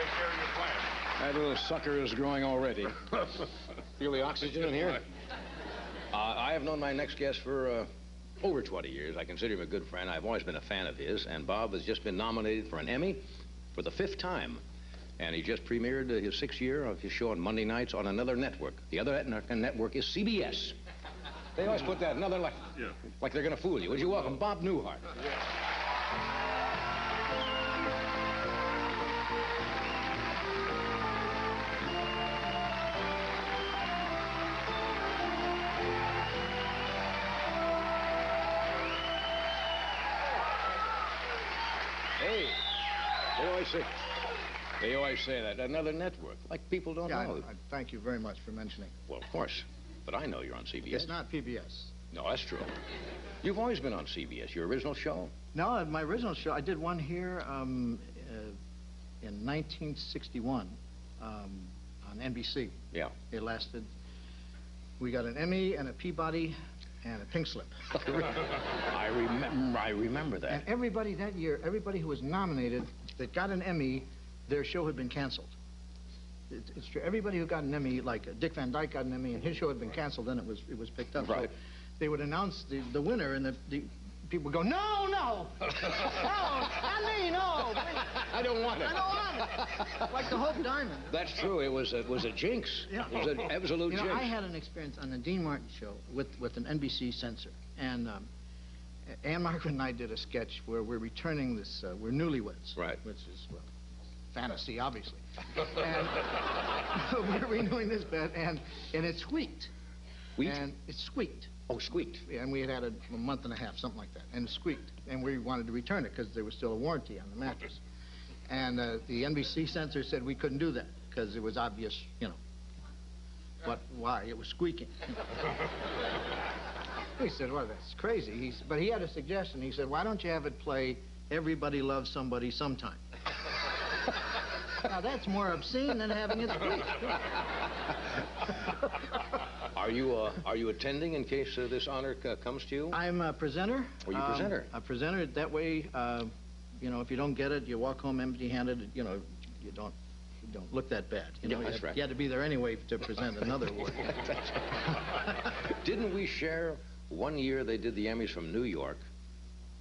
take care of your plant. That little sucker is growing already. Feel the oxygen in here? I have known my next guest for over 20 years. I consider him a good friend. I've always been a fan of his, and Bob has just been nominated for an Emmy for the 5th time. And he just premiered his 6th year of his show on Monday nights on another network. The other network is CBS. They always put that another like they're going to fool you. Would you welcome Bob Newhart? Hey, they always say that, another network, like people don't know. I thank you very much for mentioning. Well, of course, but I know you're on CBS. It's not PBS. No, that's true. You've always been on CBS, your original show? No, my original show, I did one here in 1961 on NBC. Yeah. It lasted, we got an Emmy and a Peabody and a pink slip. I remember that. And everybody that year, everybody who was nominated that got an Emmy, their show had been canceled. It's true. Everybody who got an Emmy, like Dick Van Dyke got an Emmy, and his show had been canceled, then it was picked up. Right. So they would announce the winner, and the people would go, no, no, no, not me, no. I don't want it. I don't want it. Like the Hope Diamond. That's true. It was a jinx. Yeah. It was an absolute jinx. I had an experience on the Dean Martin show with an NBC censor, and Ann Margaret and I did a sketch where we're returning this, we're newlyweds. Right. Which is, well, fantasy, obviously. And we're renewing this bet, and it squeaked. Squeaked? And it squeaked. Oh, squeaked. Yeah, and we had a month and a half, something like that, and it squeaked. And we wanted to return it because there was still a warranty on the mattress. And the NBC censor said we couldn't do that because it was obvious, you know. But why? It was squeaking. We said, well, that's crazy. But he had a suggestion. He said, why don't you have it play Everybody Loves Somebody Sometime? Now, that's more obscene than having it squeak. Are you attending in case this honor comes to you? I'm a presenter. Oh, you presenter? A presenter. That way, you know, if you don't get it, you walk home empty-handed. You know, you don't look that bad. You know, that's right. You had to be there anyway to present another award. Didn't we share one year they did the Emmys from New York,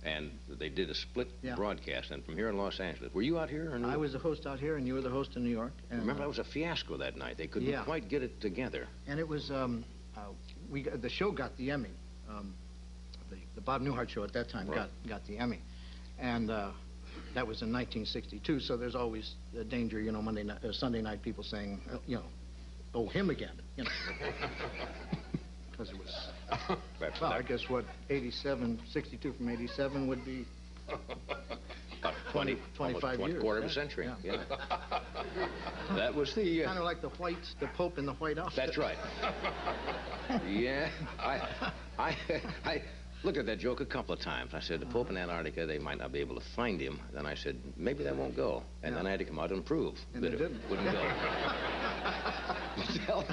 and they did a split broadcast, and from here in Los Angeles. Were you out here? Or I was the host out here, and you were the host in New York. And, remember, that was a fiasco that night. They couldn't quite get it together. And it was, the show got the Emmy. The Bob Newhart show at that time got the Emmy. And that was in 1962, so there's always the danger, you know, Sunday night people saying, you know, oh, him again, you know. Because it was, well, I guess what, 62 from 87 would be 25 years. Quarter of a century, yeah. That was the... Kind of like the Pope in the White House. That's right. Yeah, I looked at that joke a couple of times. I said, the Pope in Antarctica, they might not be able to find him. Then I said, maybe that won't go. And then I had to come out and prove that it wouldn't go.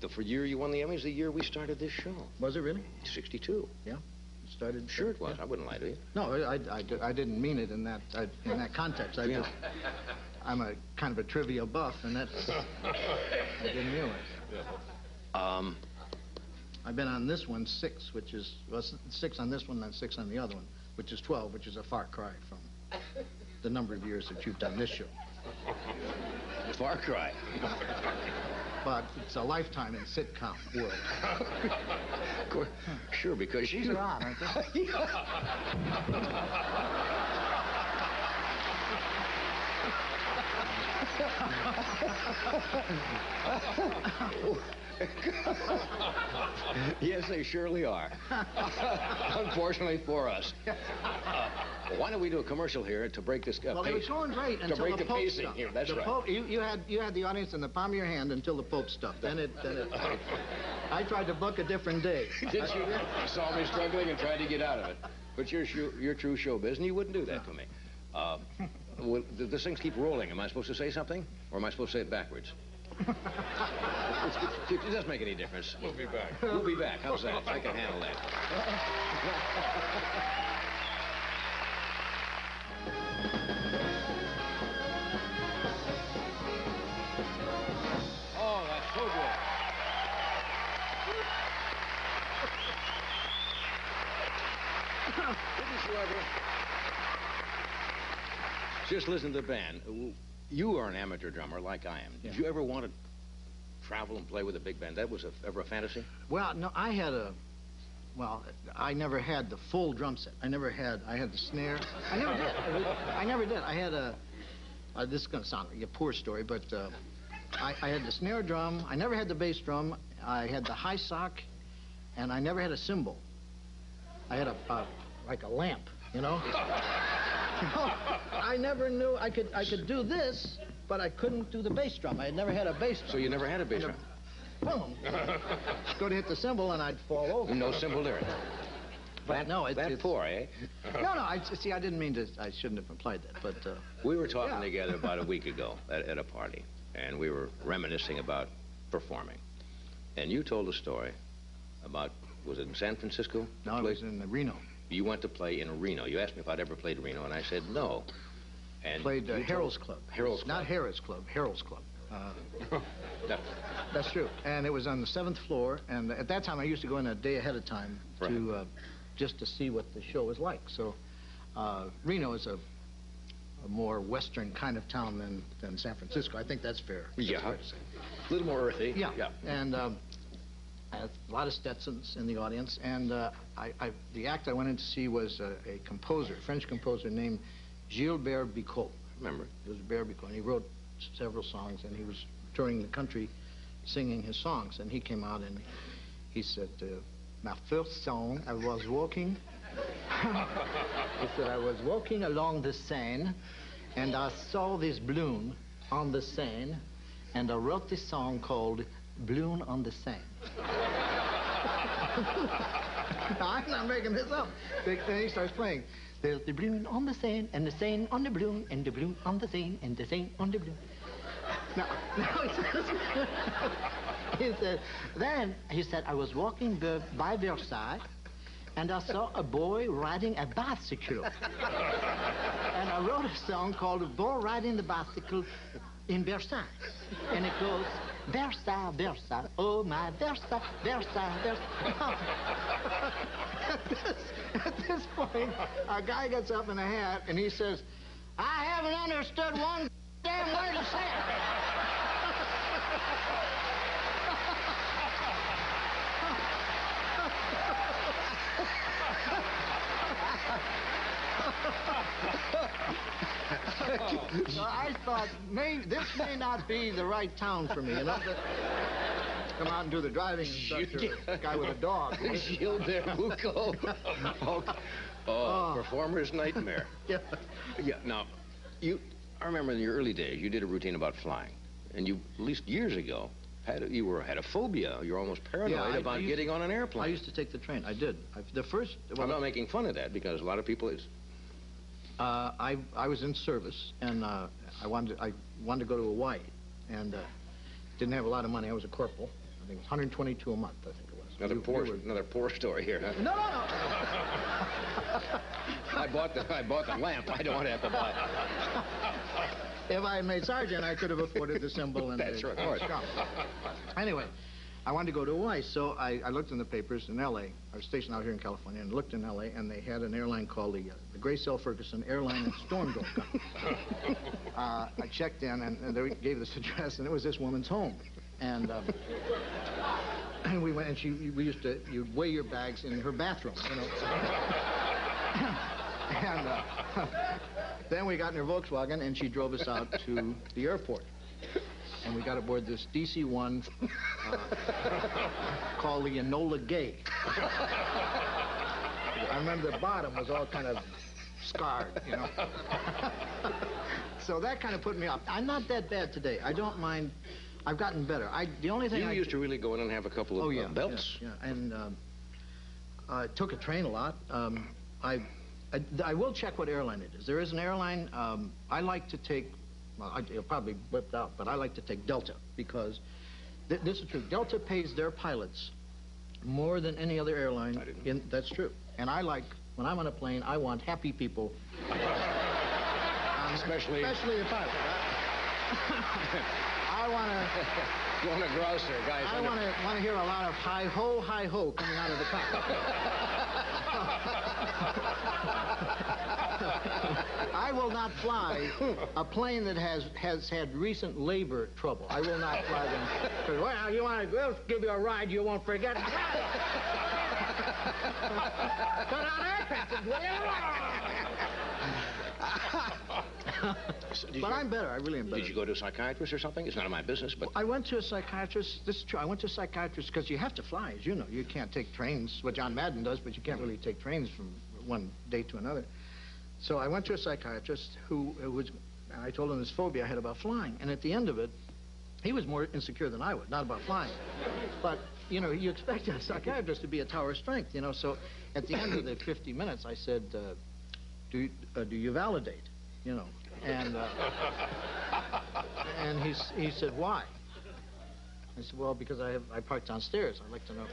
For year you won the Emmys the year we started this show. Was it really? 62. Yeah. Started. Sure it was. I wouldn't lie to you. No, I didn't mean it in that context. I'm a kind of a trivia buff, and that's I didn't realize. I've been on this one 6, which is 6 on this one, and 6 on the other one, which is 12, which is a far cry from the number of years that you've done this show. Far cry. But it's a lifetime in sitcom world. Of course, sure, because these are on, aren't they? Yes, they surely are. Unfortunately for us. Why don't we do a commercial here to break this well, pace? It was going great until the Pope pacing stuff. here. That's right. Pope, you had the audience in the palm of your hand until the Pope stuff. Then it I tried to book a different day. Did you? You saw me struggling and tried to get out of it. But you're true showbiz, and you wouldn't do that to me. Well, this things keep rolling. Am I supposed to say something, or am I supposed to say it backwards? It doesn't make any difference. We'll be back. We'll be back. How's that? I can handle that. just listen to the band. You are an amateur drummer like I am. Yeah. Did you ever want to travel and play with a big band? That was ever a fantasy? Well, no, I never had the full drum set. I had the snare. I never did. I had this is going to sound like a poor story, but I had the snare drum. I never had the bass drum. I had the high sock, and I never had a cymbal. I had like a lamp, you know? I never knew I could do this, but I couldn't do the bass drum. I had never had a bass drum. So you never had a bass drum? Boom. Go to hit the cymbal and I'd fall over. No cymbal lyric. But no, it's poor, eh? No, I didn't mean to. I shouldn't have implied that. But we were talking together about a week ago at a party, and we were reminiscing about performing. And you told a story about, was it in San Francisco? No, it was in Reno. You went to play in Reno. You asked me if I'd ever played Reno, and I said no. And played Harold's Club. Harold's Club. Not Harrod's Club, Harold's Club. No. That's true. And it was on the 7th floor, and at that time I used to go in a day ahead of time to just to see what the show was like. So Reno is a more western kind of town than San Francisco. I think that's fair. Yeah. That's fair to say. A little more earthy. Yeah. And I had a lot of Stetsons in the audience, and the act I went in to see was a composer, a French composer named Gilbert Bicot. Remember? It was Gilbert Bicot, and he wrote several songs, and he was touring the country singing his songs, and he came out and he said, my first song, I was walking, he said, I was walking along the Seine, and I saw this balloon on the Seine, and I wrote this song called Balloon on the Seine. I'm not making this up. Then he starts playing. There's the balloon on the Seine, and the Seine on the balloon, and the balloon on the Seine, and the Seine on the balloon. Now he said, I was walking by Versailles, and I saw a boy riding a bicycle. And I wrote a song called A Boy Riding the Bicycle in Versailles. And it goes, Versailles, Versailles, oh my Versailles, Versailles, Versailles. At this point, a guy gets up in a hat and he says, I haven't understood one damn word you said. So I thought, this may not be the right town for me, you know? Come out and do the driving instructor, a guy with a dog. Gilbert Bicot. Performer's nightmare. Yeah. Yeah. Now, I remember in your early days, you did a routine about flying, and you, at least years ago, had a phobia. You're almost paranoid about getting on an airplane. I used to take the train. I did. I'm not making fun of that because a lot of people is. I was in service, and I wanted to go to Hawaii, and didn't have a lot of money. I was a corporal. I think it was 122 a month. I think it was. Another poor story here, huh? No. I bought the lamp. I don't want to have to buy it. If I had made sergeant, I could have afforded the symbol and That's right. Of course. Anyway, I wanted to go to Hawaii, so I looked in the papers in L.A. I was stationed out here in California, and looked in L.A., and they had an airline called the Grace L. Ferguson Airline and Storm Door Company. I checked in, and they gave this address, and it was this woman's home. And we went, and you'd weigh your bags in her bathroom, you know. And then we got in her Volkswagen, and she drove us out to the airport. And we got aboard this DC-1 called the Enola Gay. I remember the bottom was all kind of scarred, you know. So that kind of put me off. I'm not that bad today. I don't mind. I've gotten better. The only thing you used to really go in and have a couple of belts. Yeah. And I took a train a lot. I will check what airline it is. There is an airline I like to take. Well, it'll probably whipped out, but I like to take Delta because this is true. Delta pays their pilots more than any other airline. That's true. And when I'm on a plane, I want happy people. Especially the pilot. I want to. You want a grouser, guys? I want to hear a lot of hi ho coming out of the cockpit. I will not fly a plane that has had recent labor trouble. I will not fly them. Well, you want to, we'll give you a ride you won't forget. Cut out air traffic, will you? But I'm better. I really am better. Did you go to a psychiatrist or something? It's none of my business, but... I went to a psychiatrist. This is true. I went to a psychiatrist because you have to fly, as you know. You can't take trains, what John Madden does, but you can't really take trains from one day to another. So I went to a psychiatrist who was... And I told him this phobia I had about flying. And at the end of it, he was more insecure than I was, not about flying. But, you know, you expect a psychiatrist to be a tower of strength, you know. So at the end of the 50 minutes, I said, do you validate, you know? And he said, why? I said, well, because I parked downstairs. I'd like to know.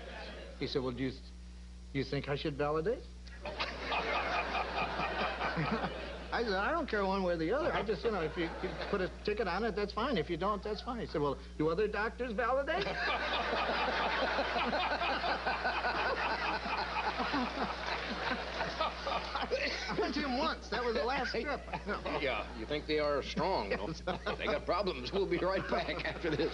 He said, well, do you think I should validate? I said, I don't care one way or the other. I just, you know, if you put a ticket on it, that's fine. If you don't, that's fine. He said, well, do other doctors validate? I went to him once. That was the last trip. Yeah, you think they are strong. They got problems. We'll be right back after this.